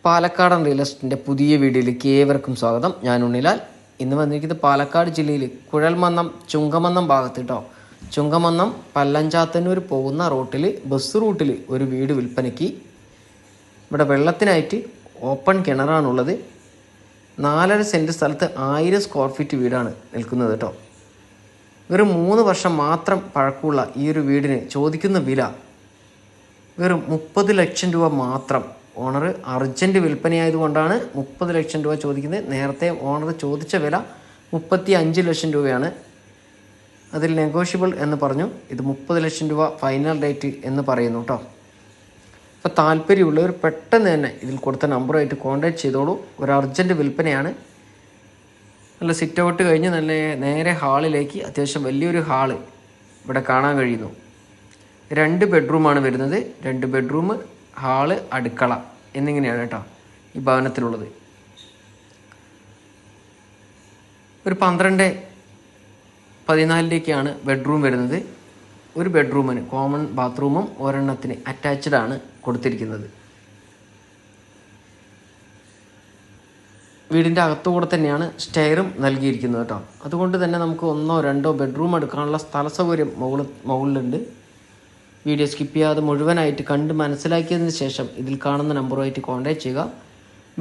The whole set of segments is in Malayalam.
പാലക്കാടൻ റിയൽ എസ്റ്റേറ്റിൻ്റെ പുതിയ വീഡിയോയിലേക്ക് ഏവർക്കും സ്വാഗതം. ഞാൻ ഉണ്ണിലാൽ. ഇന്ന് വന്നിരിക്കുന്നത് പാലക്കാട് ജില്ലയിൽ കുഴൽമന്നം ചുങ്കമന്നം ഭാഗത്ത് കേട്ടോ. ചുങ്കമന്നം പല്ലഞ്ചാത്തന്നൂർ പോകുന്ന റൂട്ടിൽ ബസ് റൂട്ടിൽ ഒരു വീട് വിൽപ്പനയ്ക്ക്. ഇവിടെ വെള്ളത്തിനായിട്ട് ഓപ്പൺ കിണറാണുള്ളത്. 4.5 സെൻറ്റ് സ്ഥലത്ത് 1000 സ്ക്വയർ ഫീറ്റ് വീടാണ് നിൽക്കുന്നത് കേട്ടോ. വെറും 3 വർഷം മാത്രം പഴക്കമുള്ള ഈ ഒരു വീടിന് ചോദിക്കുന്ന വില വെറും 30 ലക്ഷം രൂപ മാത്രം. ഓണർ അർജൻറ്റ് വിൽപ്പനയായതുകൊണ്ടാണ് 30 ലക്ഷം രൂപ ചോദിക്കുന്നത്. നേരത്തെ ഓണർ ചോദിച്ച വില 35 ലക്ഷം രൂപയാണ്. അതിൽ നെഗോഷ്യബിൾ എന്ന് പറഞ്ഞു. ഇത് 30 ലക്ഷം രൂപ ഫൈനൽ റേറ്റ് എന്ന് പറയുന്നു കേട്ടോ. അപ്പോൾ താല്പര്യമുള്ളവർ പെട്ടെന്ന് തന്നെ ഇതിൽ കൊടുത്ത നമ്പറുമായിട്ട് കോൺടാക്ട് ചെയ്തോളൂ. ഒരു അർജൻറ്റ് വിൽപ്പനയാണ്. നല്ല സിറ്റ് ഔട്ട് കഴിഞ്ഞ് നല്ല നേരെ ഹാളിലേക്ക്, അത്യാവശ്യം വലിയൊരു ഹാള് ഇവിടെ കാണാൻ കഴിയുന്നു. 2 ബെഡ്റൂമാണ് വരുന്നത്. 2 ബെഡ്റൂം, ഹാള്, അടുക്കള എന്നിങ്ങനെയാണ് കേട്ടോ ഈ ഭവനത്തിലുള്ളത്. ഒരു 12-14 ബെഡ്റൂം വരുന്നത്. ഒരു ബെഡ്റൂമിന് കോമൺ ബാത്റൂമും ഒരെണ്ണത്തിന് അറ്റാച്ച്ഡ് ആണ് കൊടുത്തിരിക്കുന്നത്. വീടിൻ്റെ അകത്തുകൂടെ തന്നെയാണ് സ്റ്റെയറും നൽകിയിരിക്കുന്നത് കേട്ടോ. അതുകൊണ്ട് തന്നെ നമുക്ക് 1-2 ബെഡ്റൂം എടുക്കാനുള്ള സ്ഥല സൗകര്യം മുകളിലുണ്ട്. വീഡിയോ സ്കിപ്പ് ചെയ്യാതെ മുഴുവനായിട്ട് കണ്ട് മനസ്സിലാക്കിയതിന് ശേഷം ഇതിൽ കാണുന്ന നമ്പറുമായിട്ട് കോൺടാക്ട് ചെയ്യുക.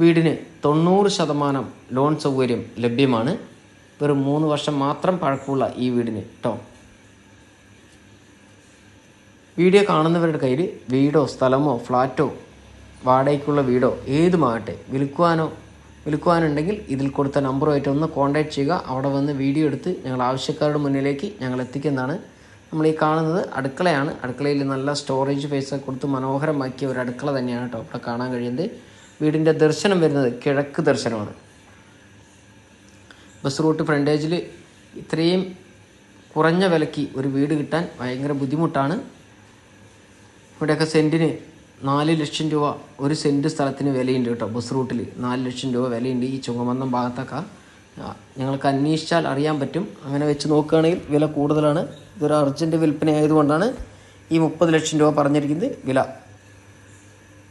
വീടിന് 90% ലോൺ സൗകര്യം ലഭ്യമാണ്. വെറും 3 വർഷം മാത്രം പഴക്കമുള്ള ഈ വീടിന് കേട്ടോ. വീഡിയോ കാണുന്നവരുടെ കയ്യിൽ വീടോ സ്ഥലമോ ഫ്ലാറ്റോ വാടകയ്ക്കുള്ള വീടോ ഏതുമാകട്ടെ വിൽക്കുവാനുണ്ടെങ്കിൽ ഇതിൽ കൊടുത്ത നമ്പറുമായിട്ട് ഒന്ന് കോൺടാക്ട് ചെയ്യുക. അവിടെ വന്ന് വീഡിയോ എടുത്ത് ഞങ്ങൾ ആവശ്യക്കാരുടെ മുന്നിലേക്ക് ഞങ്ങൾ എത്തിക്കുന്നതാണ്. നമ്മൾ ഈ കാണുന്നത് അടുക്കളയാണ്. അടുക്കളയിൽ നല്ല സ്റ്റോറേജ് സ്പേസ് കൊടുത്ത് മനോഹരമാക്കിയ ഒരു അടുക്കള തന്നെയാണ് കേട്ടോ ഇവിടെ കാണാൻ കഴിയുന്നത്. വീടിൻ്റെ ദർശനം വരുന്നത് കിഴക്ക് ദർശനമാണ്. ബസ് റൂട്ട് ഫ്രണ്ടേജിൽ ഇത്രയും കുറഞ്ഞ വിലയ്ക്ക് ഒരു വീട് കിട്ടാൻ ഭയങ്കര ബുദ്ധിമുട്ടാണ്. ഇവിടെയൊക്കെ സെൻറ്റിന് 4 ലക്ഷം രൂപ ഒരു സെൻറ്റ് സ്ഥലത്തിന് വിലയുണ്ട് കേട്ടോ. ബസ് റൂട്ടിൽ 4 ലക്ഷം രൂപ വിലയുണ്ട്. ഈ ചുങ്കമന്നം ഭാഗത്തൊക്കെ ഞങ്ങൾക്ക് അന്വേഷിച്ചാൽ അറിയാൻ പറ്റും. അങ്ങനെ വെച്ച് നോക്കുകയാണെങ്കിൽ വില കൂടുതലാണ്. ഇതൊരു അർജൻറ്റ് വിൽപ്പന ആയതുകൊണ്ടാണ് ഈ 30 ലക്ഷം രൂപ പറഞ്ഞിരിക്കുന്നത്.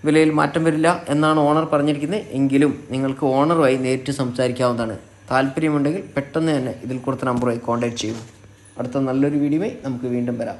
വിലയിൽ മാറ്റം വരില്ല എന്നാണ് ഓണർ പറഞ്ഞിരിക്കുന്നത്. എങ്കിലും നിങ്ങൾക്ക് ഓണറുമായി നേരിട്ട് സംസാരിക്കാവുന്നതാണ്. താല്പര്യമുണ്ടെങ്കിൽ പെട്ടെന്ന് തന്നെ ഇതിൽ കൊടുത്ത നമ്പറുമായി കോൺടാക്ട് ചെയ്യൂ. അടുത്ത നല്ലൊരു വീഡിയോയുമായി നമുക്ക് വീണ്ടും വരാം.